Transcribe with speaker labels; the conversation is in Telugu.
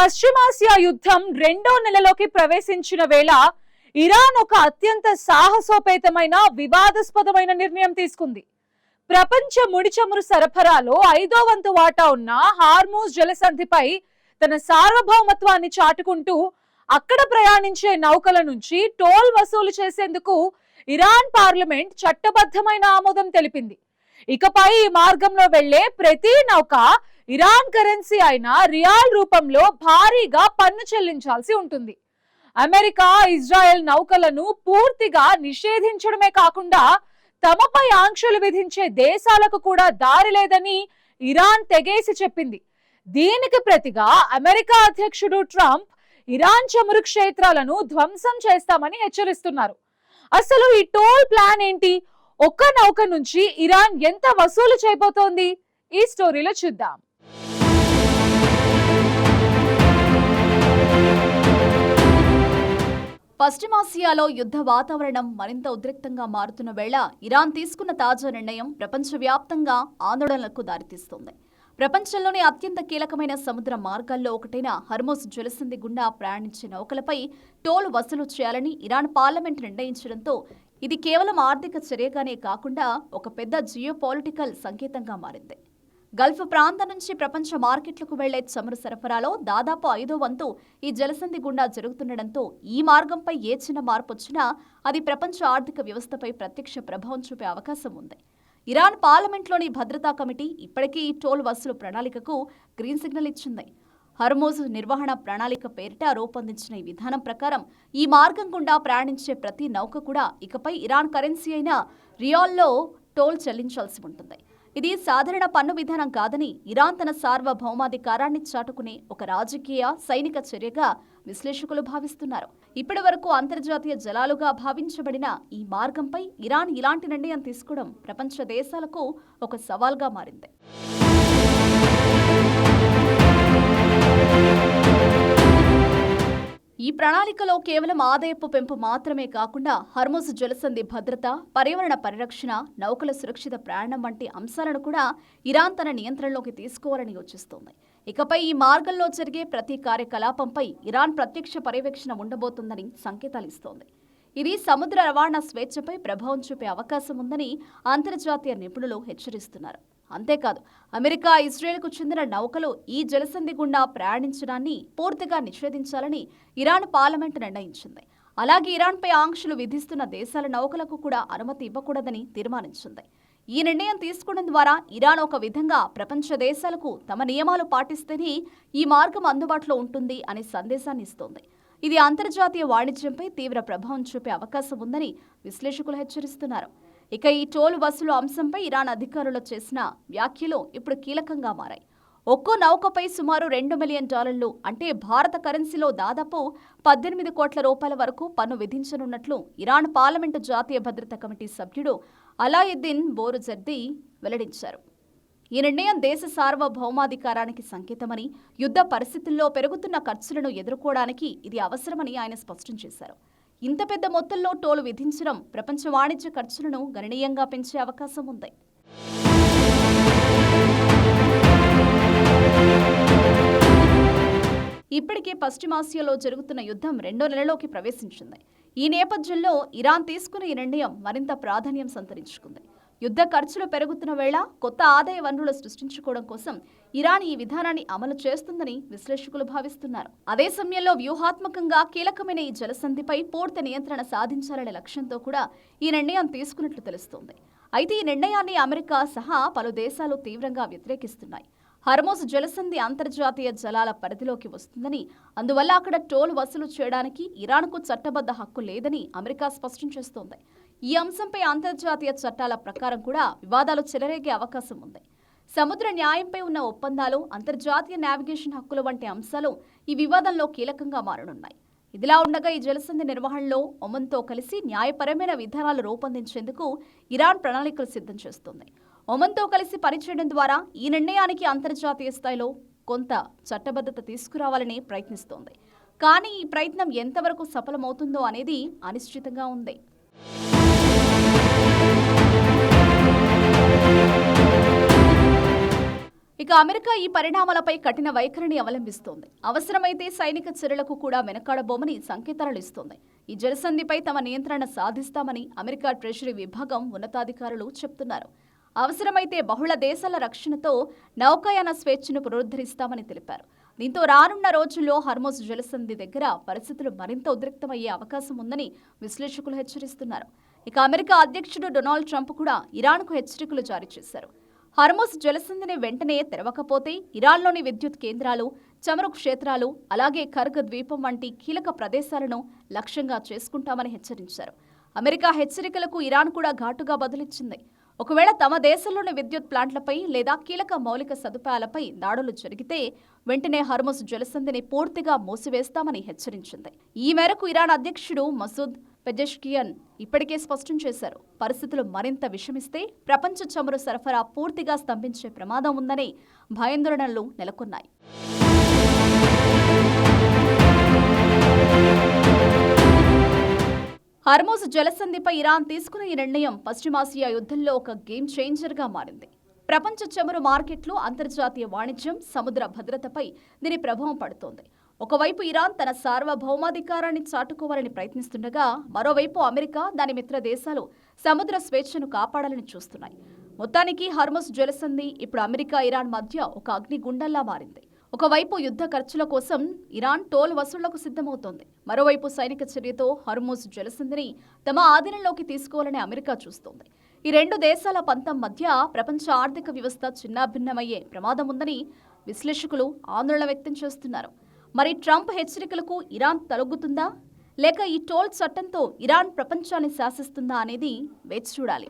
Speaker 1: పశ్చిమాసియా యుద్ధం రెండో నెలలోకి ప్రవేశించిన వేళ ఇరాన్ ఒక అత్యంత సాహసోపేతమైన వివాదాస్పదమైన నిర్ణయం తీసుకుంది. ప్రపంచ ముడి చమురు సరఫరాలో 5వ వంతు వాటా ఉన్న హార్మూజ్ జలసంధిపై తన సార్వభౌమత్వాన్ని చాటుకుంటూ అక్కడ ప్రయాణించే నౌకల నుంచి టోల్ వసూలు చేసేందుకు ఇరాన్ పార్లమెంట్ చట్టబద్ధమైన ఆమోదం తెలిపింది. ఇకపై ఈ మార్గంలో వెళ్లే ప్రతి నౌక ఇరాన్ కరెన్సీ అయిన రియాల్ రూపంలో భారీగా పన్ను చెల్లించాల్సి ఉంటుంది. అమెరికా, ఇజ్రాయెల్ నౌకలను పూర్తిగా నిషేధించడమే కాకుండా తమపై ఆంక్షలు విధించే దేశాలకు కూడా దారి లేదని ఇరాన్ తెగేసి చెప్పింది. దీనికి ప్రతిగా అమెరికా అధ్యక్షుడు ట్రంప్ ఇరాన్ చమురు క్షేత్రాలను ధ్వంసం చేస్తామని హెచ్చరిస్తున్నారు. అసలు ఈ టోల్ ప్లాన్ ఏంటి? ఒక్క నౌక నుంచి ఇరాన్ ఎంత వసూలు చేయబోతోంది? ఈ స్టోరీలో చూద్దాం.
Speaker 2: పశ్చిమాసియాలో యుద్ధ వాతావరణం మరింత ఉద్రిక్తంగా మారుతున్న వేళ ఇరాన్ తీసుకున్న తాజా నిర్ణయం ప్రపంచవ్యాప్తంగా ఆందోళనలకు దారితీస్తోంది. ప్రపంచంలోని అత్యంత కీలకమైన సముద్ర మార్గాల్లో ఒకటైన హర్మూజ్ జలసంధి గుండా ప్రయాణించే నౌకలపై టోల్ వసూలు చేయాలని ఇరాన్ పార్లమెంట్ నిర్ణయించడంతో ఇది కేవలం ఆర్థిక చర్యగానే కాకుండా ఒక పెద్ద జియోపాలిటికల్ సంకేతంగా మారింది. గల్ఫ్ ప్రాంతం నుంచి ప్రపంచ మార్కెట్లకు వెళ్లే చమురు సరఫరాలో దాదాపు 5వ వంతు ఈ జలసంధి గుండా జరుగుతుండటంతో ఈ మార్గంపై ఏ చిన్న మార్పు వచ్చినా అది ప్రపంచ ఆర్థిక వ్యవస్థపై ప్రత్యక్ష ప్రభావం చూపే అవకాశం ఉంది. ఇరాన్ పార్లమెంట్లోని భద్రతా కమిటీ ఇప్పటికీ ఈ టోల్ వసూలు ప్రణాళికకు గ్రీన్ సిగ్నల్ ఇచ్చింది. హర్మూజ్ నిర్వహణ ప్రణాళిక పేరిట రూపొందించిన ఈ విధానం ప్రకారం ఈ మార్గం గుండా ప్రయాణించే ప్రతి నౌక కూడా ఇకపై ఇరాన్ కరెన్సీ అయిన రియాల్లో టోల్ చెల్లించాల్సి ఉంటుంది. ఇది సాధారణ పన్ను విధానం కాదని ఇరాన్ తన సార్వభౌమాధికారాన్ని చాటుకునే ఒక రాజకీయ, సైనిక చర్యగా విశ్లేషకులు భావిస్తున్నారు. ఇప్పటి వరకు అంతర్జాతీయ జలాలుగా భావించబడిన ఈ మార్గంపై ఇరాన్ ఇలాంటి నిర్ణయం తీసుకోవడం ప్రపంచ దేశాలకు ఒక సవాల్గా మారింది. ఈ ప్రణాళికలో కేవలం ఆదాయపు పెంపు మాత్రమే కాకుండా హర్మూజ్ జలసంధి భద్రత, పర్యావరణ పరిరక్షణ, నౌకల సురక్షిత ప్రయాణం వంటి అంశాలను కూడా ఇరాన్ తన నియంత్రణలోకి తీసుకోవాలని యోచిస్తోంది. ఇకపై ఈ మార్గంలో జరిగే ప్రతి కార్యకలాపంపై ఇరాన్ ప్రత్యక్ష పర్యవేక్షణ ఉండబోతుందని సంకేతాలు ఇస్తోంది. ఇది సముద్ర రవాణా స్వేచ్ఛపై ప్రభావం చూపే అవకాశం ఉందని అంతర్జాతీయ నిపుణులు హెచ్చరిస్తున్నారు. అంతేకాదు, అమెరికా, ఇజ్రాయెల్కు చెందిన నౌకలు ఈ జలసంధి గుండా ప్రయాణించడాన్ని పూర్తిగా నిషేధించాలని ఇరాన్ పార్లమెంట్ నిర్ణయించింది. అలాగే ఇరాన్పై ఆంక్షలు విధిస్తున్న దేశాల నౌకలకు కూడా అనుమతి ఇవ్వకూడదని తీర్మానించింది. ఈ నిర్ణయం తీసుకోవడం ద్వారా ఇరాన్ ఒక విధంగా ప్రపంచ దేశాలకు తమ నియమాలు పాటిస్తేనే ఈ మార్గం అందుబాటులో ఉంటుంది అనే సందేశాన్ని ఇస్తోంది. ఇది అంతర్జాతీయ వాణిజ్యంపై తీవ్ర ప్రభావం చూపే అవకాశం ఉందని విశ్లేషకులు హెచ్చరిస్తున్నారు. ఇక ఈ టోల్ వసూలు అంశంపై ఇరాన్ అధికారులు చేసిన వ్యాఖ్యలు ఇప్పుడు కీలకంగా మారాయి. ఒక్కో నౌకపై సుమారు $2 మిలియన్ అంటే భారత కరెన్సీలో దాదాపు 18 కోట్ల రూపాయల వరకు పన్ను విధించనున్నట్లు ఇరాన్ పార్లమెంటు జాతీయ భద్రతా కమిటీ సభ్యుడు అలాయుద్దీన్ బోరుజర్దీ వెల్లడించారు. ఈ నిర్ణయం దేశ సార్వభౌమాధికారానికి సంకేతమని, యుద్ధ పరిస్థితుల్లో పెరుగుతున్న ఖర్చులను ఎదుర్కోవడానికి ఇది అవసరమని ఆయన స్పష్టం చేశారు. ఇంత పెద్ద మొత్తంలో టోల్ విధించడం ప్రపంచ వాణిజ్య ఖర్చులను గణనీయంగా పెంచే అవకాశం ఉంది. ఇప్పటికే పశ్చిమాసియాలో జరుగుతున్న యుద్ధం రెండో నెలలోకి ప్రవేశించింది. ఈ నేపథ్యంలో ఇరాన్ తీసుకున్న ఈ నిర్ణయం మరింత ప్రాధాన్యం సంతరించుకుంది. యుద్ధ ఖర్చులు పెరుగుతున్న వేళ కొత్త ఆదాయ వనరులు సృష్టించుకోవడం కోసం ఇరాన్ ఈ విధానాన్ని అమలు చేస్తుందని విశ్లేషకులు భావిస్తున్నారు. అదే సమయంలో వ్యూహాత్మకంగా కీలకమైన ఈ జలసంధిపై పూర్తి నియంత్రణ సాధించాలనే లక్ష్యంతో కూడా ఈ నిర్ణయం తీసుకున్నట్లు తెలుస్తోంది. అయితే ఈ నిర్ణయాన్ని అమెరికా సహా పలు దేశాలు తీవ్రంగా వ్యతిరేకిస్తున్నాయి. హర్మూజ్ జలసంధి అంతర్జాతీయ జలాల పరిధిలోకి వస్తుందని, అందువల్ల అక్కడ టోల్ వసూలు చేయడానికి ఇరాన్కు చట్టబద్ధ హక్కు లేదని అమెరికా స్పష్టం చేస్తోంది. ఈ అంశంపై అంతర్జాతీయ చట్టాల ప్రకారం కూడా వివాదాలు చెలరేగే అవకాశం ఉంది. సముద్ర న్యాయంపై ఉన్న ఒప్పందాలు, అంతర్జాతీయ నావిగేషన్ హక్కులు వంటి అంశాలు ఈ వివాదంలో కీలకంగా మారనున్నాయి. ఇదిలా ఉండగా ఈ జలసంధి నిర్వహణలో ఒమన్తో కలిసి న్యాయపరమైన విధానాలు రూపొందించేందుకు ఇరాన్ ప్రణాళికలు సిద్ధం చేస్తోంది. ఒమన్తో కలిసి పనిచేయడం ద్వారా ఈ నిర్ణయానికి అంతర్జాతీయ స్థాయిలో కొంత చట్టబద్ధత తీసుకురావాలని ప్రయత్నిస్తోంది. కానీ ఈ ప్రయత్నం ఎంతవరకు సఫలమవుతుందో అనేది అనిశ్చితంగా ఉంది. ఇక అమెరికా ఈ పరిణామాలపై కఠిన వైఖరిని అవలంబిస్తోంది. అవసరమైతే సైనిక చర్యలకు కూడా వెనకాడబోమని సంకేతాలు ఇస్తోంది. ఈ జలసంధిపై తమ నియంత్రణ సాధిస్తామని అమెరికా ట్రెజరీ విభాగం ఉన్నతాధికారులు చెబుతున్నారు. అవసరమైతే బహుళ దేశాల రక్షణతో నౌకాయాన స్వేచ్ఛను పునరుద్ధరిస్తామని తెలిపారు. దీంతో రానున్న రోజుల్లో హర్మోజ్ జలసంధి దగ్గర పరిస్థితులు మరింత ఉద్రిక్తమయ్యే అవకాశం ఉందని విశ్లేషకులు హెచ్చరిస్తున్నారు. ఇక అమెరికా అధ్యక్షుడు డొనాల్డ్ ట్రంప్ కూడా ఇరాన్కు హెచ్చరికలు జారీ చేశారు. హర్మోజ్ జలసంధిని వెంటనే తెరవకపోతే ఇరాన్లోని విద్యుత్ కేంద్రాలు, చమురు క్షేత్రాలు, అలాగే కర్గ్ ద్వీపం వంటి కీలక ప్రదేశాలను లక్ష్యంగా చేసుకుంటామని హెచ్చరించారు. అమెరికా హెచ్చరికలకు ఇరాన్ కూడా ఘాటుగా బదులిచ్చింది. ఒకవేళ తమ దేశంలోని విద్యుత్ ప్లాంట్లపై లేదా కీలక మౌలిక సదుపాయాలపై దాడులు జరిగితే వెంటనే హర్మోజ్ జలసంధిని పూర్తిగా మూసివేస్తామని హెచ్చరించింది. ఈ మేరకు ఇరాన్ అధ్యక్షుడు మసూద్ పెజెష్కియన్ ఇప్పటికే స్పష్టం చేశారు. పరిస్థితులు మరింత విషమిస్తే ప్రపంచ చమురు సరఫరా పూర్తిగా స్తంభించే ప్రమాదం ఉందని భయాందోళనలు నెలకొన్నాయి. హర్మోజ్ జలసంధిపై ఇరాన్ తీసుకున్న ఈ నిర్ణయం పశ్చిమాసియా యుద్ధంలో ఒక గేమ్ చేంజర్గా మారింది. ప్రపంచ చమురు మార్కెట్లు, అంతర్జాతీయ వాణిజ్యం, సముద్ర భద్రతపై దీని ప్రభావం పడుతోంది. ఒకవైపు ఇరాన్ తన సార్వభౌమాధికారాన్ని చాటుకోవాలని ప్రయత్నిస్తుండగా, మరోవైపు అమెరికా, దాని మిత్ర దేశాలు సముద్ర స్వేచ్ఛను కాపాడాలని చూస్తున్నాయి. మొత్తానికి హర్మోజ్ జలసంధి ఇప్పుడు అమెరికా, ఇరాన్ మధ్య ఒక అగ్నిగుండంలా మారింది. ఒకవైపు యుద్ధ ఖర్చుల కోసం ఇరాన్ టోల్ వసూళ్లకు సిద్ధమవుతోంది. మరోవైపు సైనిక చర్యతో హర్మోజ్ జలసంధిని తమ ఆధీనంలోకి తీసుకోవాలని అమెరికా చూస్తోంది. ఈ రెండు దేశాల పంతం మధ్య ప్రపంచ ఆర్థిక వ్యవస్థ చిన్నాభిన్నమయ్యే ప్రమాదం ఉందని విశ్లేషకులు ఆందోళన వ్యక్తం చేస్తున్నారు. మరి ట్రంప్ హెచ్చరికలకు ఇరాన్ తలొగ్గుతుందా, లేక ఈ టోల్ చట్టంతో ఇరాన్ ప్రపంచాన్ని శాసిస్తుందా అనేది వేచి చూడాలి.